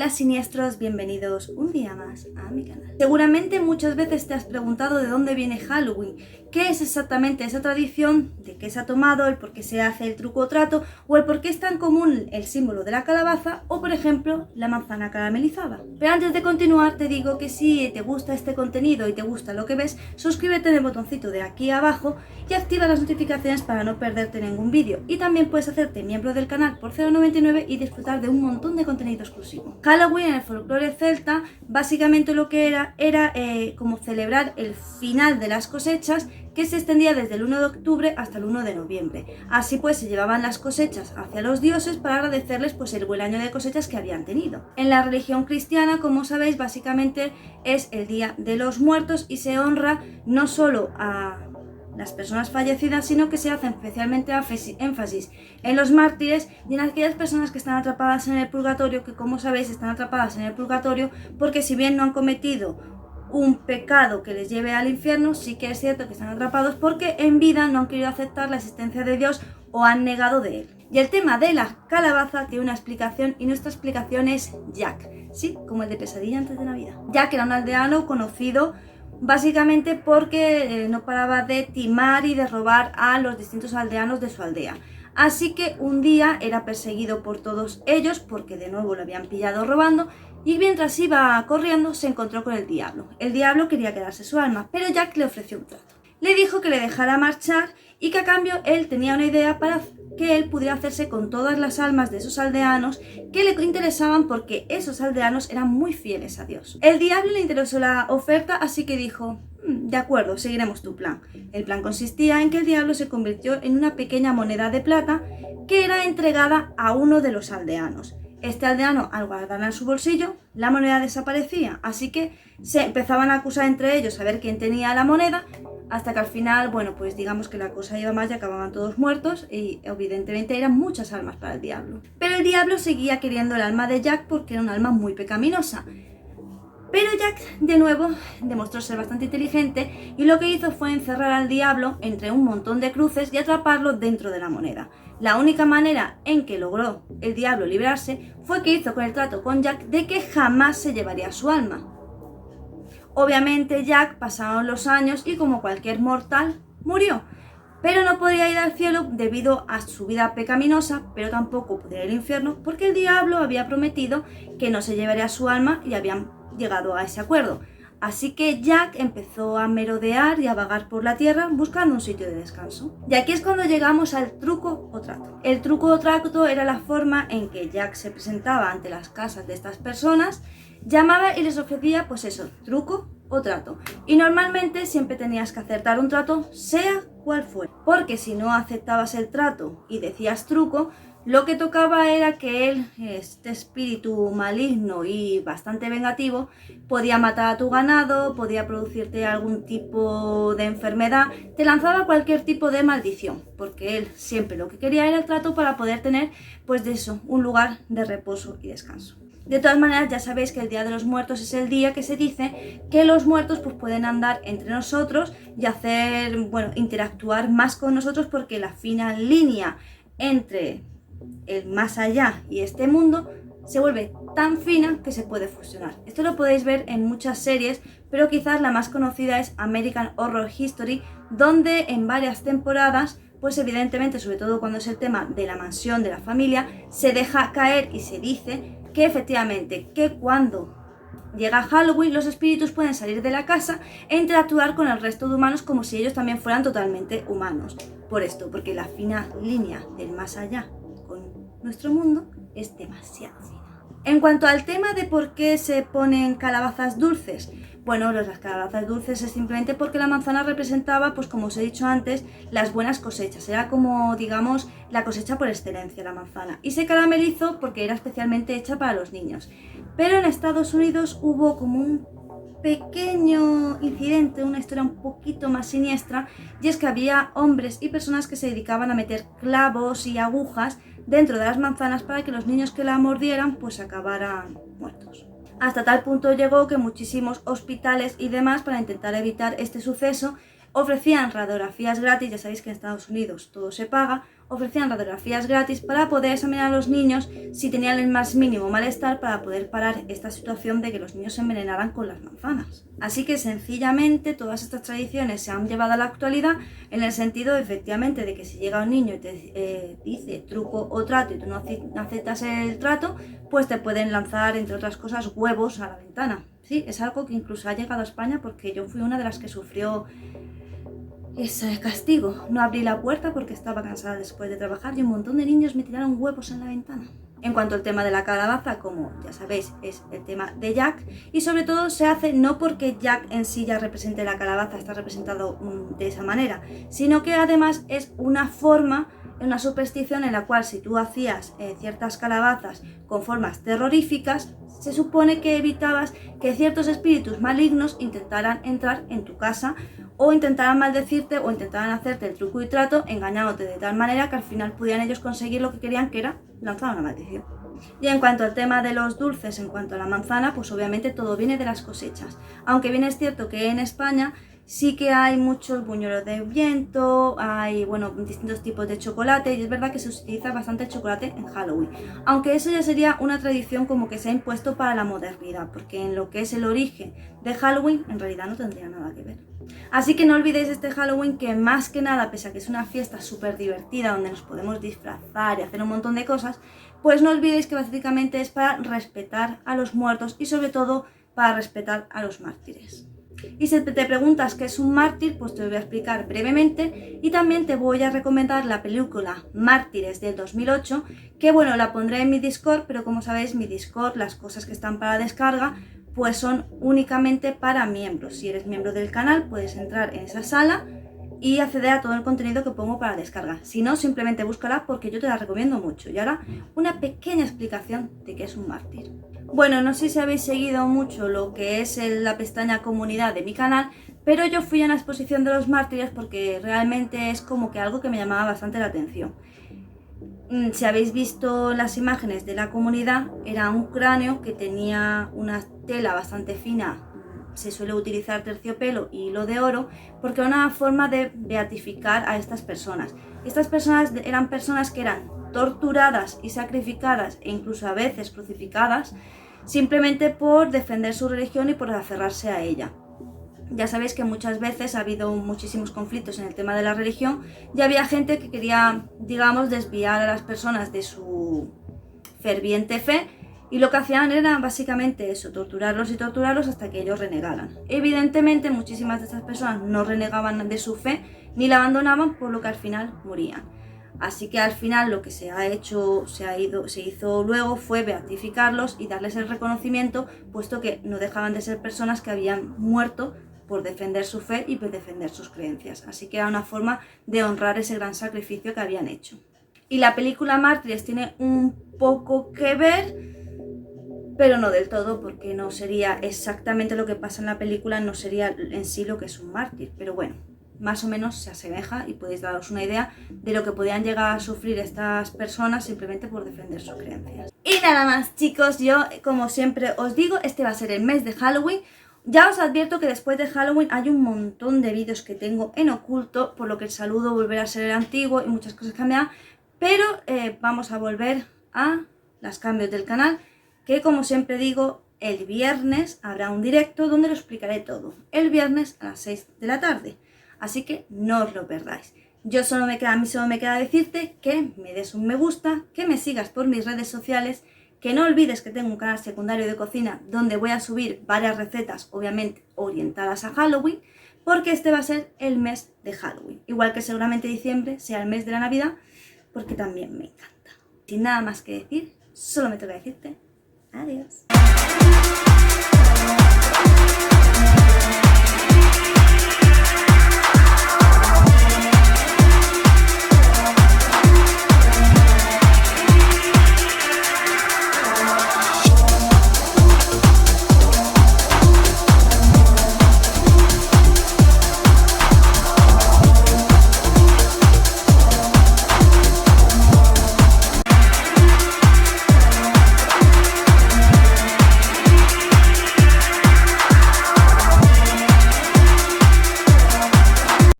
Hola siniestros, bienvenidos un día más a mi canal. Seguramente muchas veces te has preguntado de dónde viene Halloween, qué es exactamente esa tradición, de qué se ha tomado, el por qué se hace el truco o trato, o el por qué es tan común el símbolo de la calabaza o por ejemplo la manzana caramelizada. Pero antes de continuar te digo que si te gusta este contenido y te gusta lo que ves, suscríbete en el botoncito de aquí abajo y activa las notificaciones para no perderte ningún vídeo. Y también puedes hacerte miembro del canal por 0,99 y disfrutar de un montón de contenido exclusivo. Halloween en el folclore celta básicamente lo que era como celebrar el final de las cosechas, que se extendía desde el 1 de octubre hasta el 1 de noviembre. Así pues se llevaban las cosechas hacia los dioses para agradecerles pues el buen año de cosechas que habían tenido. En la religión cristiana, como sabéis, básicamente es el Día de los Muertos y se honra no solo a las personas fallecidas, sino que se hace especialmente énfasis en los mártires y en aquellas personas que están atrapadas en el purgatorio, que como sabéis están atrapadas en el purgatorio porque si bien no han cometido un pecado que les lleve al infierno, sí que es cierto que están atrapados porque en vida no han querido aceptar la existencia de Dios o han negado de él. Y el tema de la calabaza tiene una explicación y nuestra explicación es Jack, sí, como el de Pesadilla antes de Navidad. Jack era un aldeano conocido básicamente porque no paraba de timar y de robar a los distintos aldeanos de su aldea. Así que un día era perseguido por todos ellos porque de nuevo lo habían pillado robando y mientras iba corriendo se encontró con el diablo. El diablo quería quedarse su alma, pero Jack le ofreció un trato. Le dijo que le dejara marchar y que a cambio él tenía una idea para que él pudiera hacerse con todas las almas de esos aldeanos que le interesaban porque esos aldeanos eran muy fieles a Dios. El diablo le interesó la oferta, así que dijo: de acuerdo, seguiremos tu plan. El plan consistía en que el diablo se convirtió en una pequeña moneda de plata que era entregada a uno de los aldeanos. Este aldeano, al guardarla en su bolsillo, la moneda desaparecía, así que se empezaban a acusar entre ellos a ver quién tenía la moneda, hasta que al final, bueno, pues digamos que la cosa iba mal y acababan todos muertos y evidentemente eran muchas almas para el diablo. Pero el diablo seguía queriendo el alma de Jack porque era un alma muy pecaminosa. Pero Jack, de nuevo, demostró ser bastante inteligente y lo que hizo fue encerrar al diablo entre un montón de cruces y atraparlo dentro de la moneda. La única manera en que logró el diablo librarse fue que hizo con el trato con Jack de que jamás se llevaría su alma. Obviamente Jack pasaron los años y como cualquier mortal murió, pero no podía ir al cielo debido a su vida pecaminosa, pero tampoco podía ir al infierno porque el diablo había prometido que no se llevaría su alma y habían llegado a ese acuerdo. Así que Jack empezó a merodear y a vagar por la tierra buscando un sitio de descanso. Y aquí es cuando llegamos al truco o trato. El truco o trato era la forma en que Jack se presentaba ante las casas de estas personas, llamaba y les ofrecía pues eso, truco o trato. Y normalmente siempre tenías que acertar un trato, sea cual fuera. Porque si no aceptabas el trato y decías truco, lo que tocaba era que él, este espíritu maligno y bastante vengativo, podía matar a tu ganado, podía producirte algún tipo de enfermedad, te lanzaba cualquier tipo de maldición, porque él siempre lo que quería era el trato para poder tener, pues de eso, un lugar de reposo y descanso. De todas maneras, ya sabéis que el Día de los Muertos es el día que se dice que los muertos pues pueden andar entre nosotros y hacer, bueno, interactuar más con nosotros porque la fina línea entre el más allá y este mundo se vuelve tan fina que se puede fusionar. Esto lo podéis ver en muchas series, pero quizás la más conocida es American Horror History, donde en varias temporadas, pues evidentemente, sobre todo cuando es el tema de la mansión de la familia, se deja caer y se dice que efectivamente que cuando llega Halloween los espíritus pueden salir de la casa e interactuar con el resto de humanos como si ellos también fueran totalmente humanos. Por esto, porque la fina línea del más allá con nuestro mundo es demasiado fina. En cuanto al tema de por qué se ponen calabazas dulces, bueno, las calabazas dulces es simplemente porque la manzana representaba, pues como os he dicho antes, las buenas cosechas. Era como, digamos, la cosecha por excelencia, la manzana. Y se caramelizó porque era especialmente hecha para los niños. Pero en Estados Unidos hubo como un pequeño incidente, una historia un poquito más siniestra, y es que había hombres y personas que se dedicaban a meter clavos y agujas dentro de las manzanas para que los niños que la mordieran pues acabaran muertos. Hasta tal punto llegó que muchísimos hospitales y demás, para intentar evitar este suceso, ofrecían radiografías gratis. Ya sabéis que en Estados Unidos todo se paga, ofrecían radiografías gratis para poder examinar a los niños si tenían el más mínimo malestar, para poder parar esta situación de que los niños se envenenaran con las manzanas. Así que sencillamente todas estas tradiciones se han llevado a la actualidad, en el sentido efectivamente de que si llega un niño y te dice truco o trato y tú no aceptas el trato, pues te pueden lanzar, entre otras cosas, huevos a la ventana. Sí, es algo que incluso ha llegado a España, porque yo fui una de las que sufrió ese castigo. No abrí la puerta porque estaba cansada después de trabajar y un montón de niños me tiraron huevos en la ventana. En cuanto al tema de la calabaza, como ya sabéis, es el tema de Jack, y sobre todo se hace no porque Jack en sí ya represente la calabaza, está representado de esa manera, sino que además es una forma, una superstición en la cual si tú hacías ciertas calabazas con formas terroríficas, se supone que evitabas que ciertos espíritus malignos intentaran entrar en tu casa o intentaran maldecirte o intentaran hacerte el truco y trato engañándote de tal manera que al final pudieran ellos conseguir lo que querían, que era lanzar una maldición. Y en cuanto al tema de los dulces, en cuanto a la manzana, pues obviamente todo viene de las cosechas. Aunque bien es cierto que en España sí que hay muchos buñuelos de viento, hay distintos tipos de chocolate, y es verdad que se utiliza bastante el chocolate en Halloween. Aunque eso ya sería una tradición como que se ha impuesto para la modernidad, porque en lo que es el origen de Halloween en realidad no tendría nada que ver. Así que no olvidéis este Halloween, que más que nada, pese a que es una fiesta súper divertida donde nos podemos disfrazar y hacer un montón de cosas, pues no olvidéis que básicamente es para respetar a los muertos y sobre todo para respetar a los mártires. Y si te preguntas qué es un mártir, pues te lo voy a explicar brevemente, y también te voy a recomendar la película Mártires del 2008, que la pondré en mi Discord, pero como sabéis mi Discord, las cosas que están para descarga, pues son únicamente para miembros. Si eres miembro del canal puedes entrar en esa sala y acceder a todo el contenido que pongo para descarga. Si no, simplemente búscala porque yo te la recomiendo mucho. Y ahora una pequeña explicación de qué es un mártir. Bueno, no sé si habéis seguido mucho lo que es la pestaña comunidad de mi canal, pero yo fui a una exposición de los mártires porque realmente es como que algo que me llamaba bastante la atención. Si habéis visto las imágenes de la comunidad, era un cráneo que tenía una tela bastante fina. Se suele utilizar terciopelo y hilo de oro porque era una forma de beatificar a estas personas. Estas personas eran personas que eran torturadas y sacrificadas e incluso a veces crucificadas simplemente por defender su religión y por aferrarse a ella. Ya sabéis que muchas veces ha habido muchísimos conflictos en el tema de la religión y había gente que quería, desviar a las personas de su ferviente fe, y lo que hacían era básicamente eso, torturarlos y torturarlos hasta que ellos renegaran. Evidentemente muchísimas de estas personas no renegaban de su fe ni la abandonaban, por lo que al final morían. Así que al final lo que se hizo luego fue beatificarlos y darles el reconocimiento, puesto que no dejaban de ser personas que habían muerto por defender su fe y por defender sus creencias. Así que era una forma de honrar ese gran sacrificio que habían hecho. Y la película Mártires tiene un poco que ver, pero no del todo, porque no sería exactamente lo que pasa en la película, no sería en sí lo que es un mártir. Pero bueno, más o menos se asemeja y podéis daros una idea de lo que podían llegar a sufrir estas personas simplemente por defender sus creencias. Y nada más, chicos, yo como siempre os digo, este va a ser el mes de Halloween. Ya os advierto que después de Halloween hay un montón de vídeos que tengo en oculto, por lo que el saludo volverá a ser el antiguo y muchas cosas cambiarán, pero vamos a volver a los cambios del canal, que como siempre digo, el viernes habrá un directo donde lo explicaré todo, el viernes a las 6 de la tarde, así que no os lo perdáis. A mí solo me queda decirte que me des un me gusta, que me sigas por mis redes sociales, que no olvides que tengo un canal secundario de cocina donde voy a subir varias recetas, obviamente orientadas a Halloween, porque este va a ser el mes de Halloween. Igual que seguramente diciembre sea el mes de la Navidad, porque también me encanta. Sin nada más que decir, solo me toca decirte adiós.